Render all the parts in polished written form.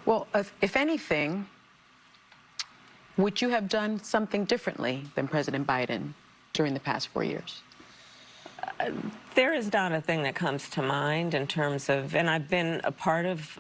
Well, if anything, would you have done something differently than President Biden during the past 4 years? There is not a thing that comes to mind in terms of, and I've been a part of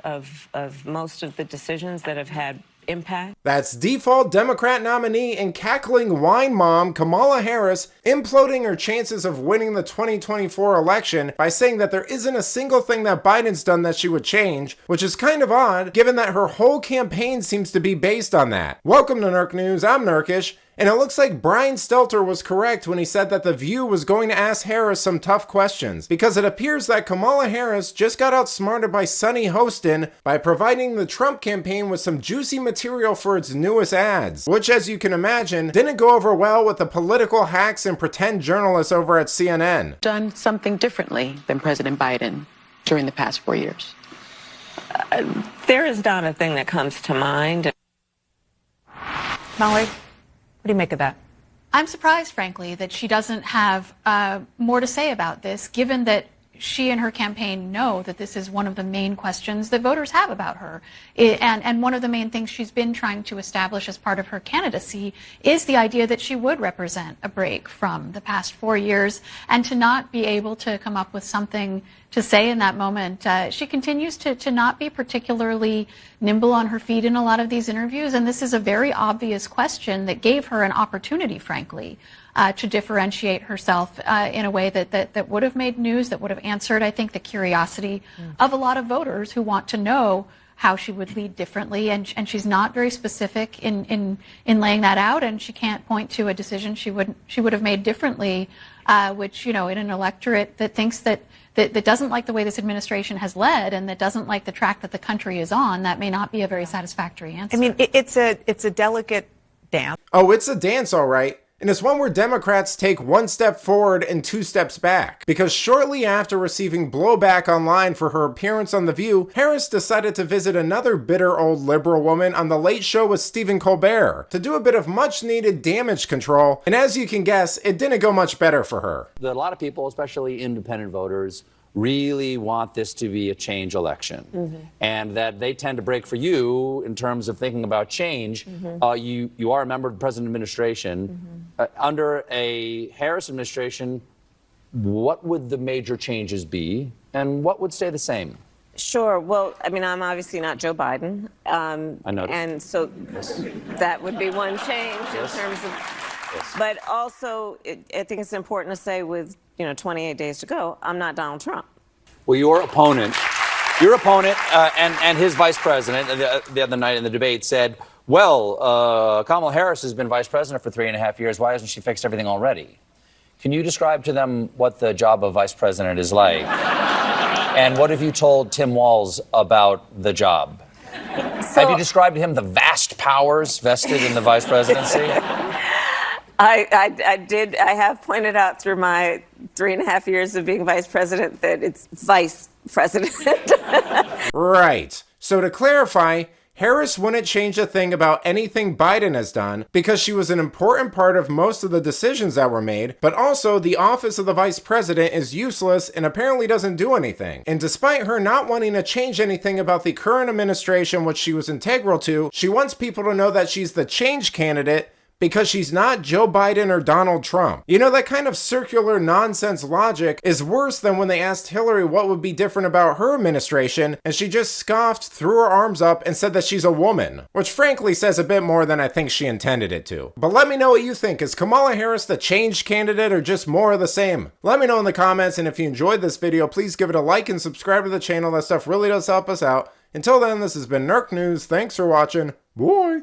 most of the decisions that have had impact. That's default Democrat nominee and cackling wine mom Kamala Harris imploding her chances of winning the 2024 election by saying that there isn't a single thing that Biden's done that she would change, which is kind of odd given that her whole campaign seems to be based on that. Welcome to Nerk News, I'm Nerkish. And it looks like Brian Stelter was correct when he said that The View was going to ask Harris some tough questions, because it appears that Kamala Harris just got outsmarted by Sunny Hostin by providing the Trump campaign with some juicy material for its newest ads, which, as you can imagine, didn't go over well with the political hacks and pretend journalists over at CNN. Done something differently than President Biden during the past 4 years? There is not a thing that comes to mind. Molly? What do you make of that? I'm surprised, frankly, that she doesn't have more to say about this, given that she and her campaign know that this is one of the main questions that voters have about her. And one of the main things she's been trying to establish as part of her candidacy is the idea that she would represent a break from the past 4 years, and to not be able to come up with something to say in that moment. She continues to not be particularly nimble on her feet in a lot of these interviews, and this is a very obvious question that gave her an opportunity, frankly, to differentiate herself in a way that would have made news, that would have answered, I think, the curiosity of a lot of voters who want to know how she would lead differently, and she's not very specific in laying that out, and she can't point to a decision she would have made differently, which, you know, in an electorate that thinks that doesn't like the way this administration has led, and that doesn't like the track that the country is on, that may not be a very satisfactory answer. I mean, it's a delicate dance. Oh, it's a dance, all right. And it's one where Democrats take one step forward and two steps back. Because shortly after receiving blowback online for her appearance on The View, Harris decided to visit another bitter old liberal woman on The Late Show with Stephen Colbert to do a bit of much needed damage control. And as you can guess, it didn't go much better for her. A lot of people, especially independent voters, really want this to be a change election, and that they tend to break for you in terms of thinking about change. You are a member of the President administration. Under a Harris administration, what would the major changes be, and what would stay the same? Sure. Well, I mean, I'm obviously not Joe Biden. I know. And so that would be one change in terms of, but also I think it's important to say, with 28 days to go, I'm not Donald Trump. Well, your opponent and his vice president the other night in the debate said, well, Kamala Harris has been vice president for 3.5 years. Why hasn't she fixed everything already? Can you describe to them what the job of vice president is like? And what have you told Tim Walz about the job? Have you described to him the vast powers vested in the vice presidency? I did. I have pointed out through my 3.5 years of being vice president that it's vice president. Right. So to clarify, Harris wouldn't change a thing about anything Biden has done because she was an important part of most of the decisions that were made, but also the office of the vice president is useless and apparently doesn't do anything. And despite her not wanting to change anything about the current administration, which she was integral to, she wants people to know that she's the change candidate because she's not Joe Biden or Donald Trump. You know, that kind of circular nonsense logic is worse than when they asked Hillary what would be different about her administration, and she just scoffed, threw her arms up, and said that she's a woman, which frankly says a bit more than I think she intended it to. But let me know what you think. Is Kamala Harris the change candidate or just more of the same? Let me know in the comments, and if you enjoyed this video, please give it a like and subscribe to the channel. That stuff really does help us out. Until then, this has been Nerk News. Thanks for watching. Bye!